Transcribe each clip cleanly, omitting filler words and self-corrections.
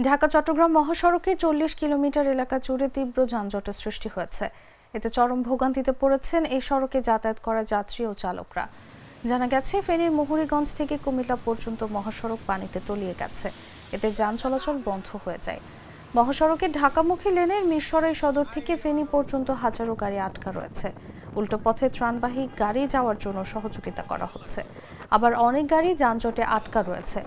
ঢাকা চট্টগ্রাম মহাসড়কে 40 কিলোমিটার এলাকা জুড়ে তীব্র যানজটের সৃষ্টি হয়েছে। এতে চরম ভোগান্তিতে পড়েছেন এই সড়কে যাতায়াত করা যাত্রী ও চালকরা। জানা গেছে, ফেনীর মুহুরীগঞ্জ থেকে কুমিল্লা পর্যন্ত মহাসড়ক পানিতে তলিয়ে গেছে। এতে যান চলাচল বন্ধ হয়ে যায়। মহাসড়কে ঢাকামুখী লেনের মিরসরাই সদর থেকে ফেনী পর্যন্ত হাজারো গাড়ি আটকা রয়েছে। উল্টো পথে ত্রাণবাহী গাড়ি যাওয়ার জন্য সহযোগিতা করা হচ্ছে। আবার অনেক গাড়ি যানজটে আটকা রয়েছে।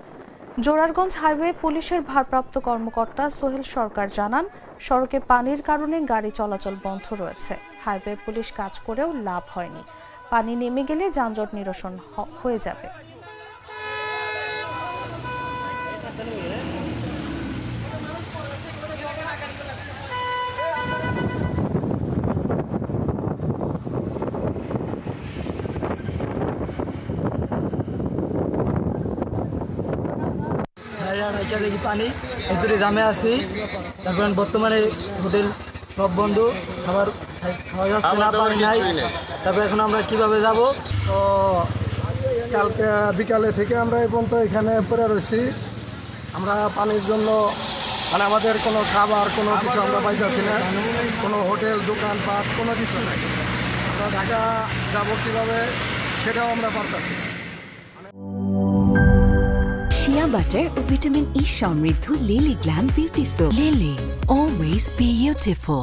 জোরারগঞ্জ হাইওয়ে পুলিশের ভারপ্রাপ্ত কর্মকর্তা সোহেল সরকার জানান, সড়কে পানির কারণে গাড়ি চলাচল বন্ধ রয়েছে। হাইওয়ে পুলিশ কাজ করেও লাভ হয়নি। পানি নেমে গেলে যানজট নিরসন হয়ে যাবে। দেখি পানি এদূরে জামে আছি। তারপর বর্তমানে হোটেল সব বন্ধ, খাবার খাওয়া যাচ্ছে না, পানি নাই। তারপর এখন আমরা কিভাবে যাব? তো কালকে বিকালে থেকে আমরা এই পর্যন্ত এখানে পড়ে রয়েছি। আমরা পানির জন্য আমাদের কোনো খাবার কোনো কিছু আমরা পাইতেছি না, কোনো হোটেল দোকানপাট কোনো কিছু নাই। আমরা ঢাকা যাব কিভাবে সেটাও আমরা পারতেছি। Shea butter ও ভিটামিন ই সমৃদ্ধ lily glam beauty soap. Lily, always beautiful.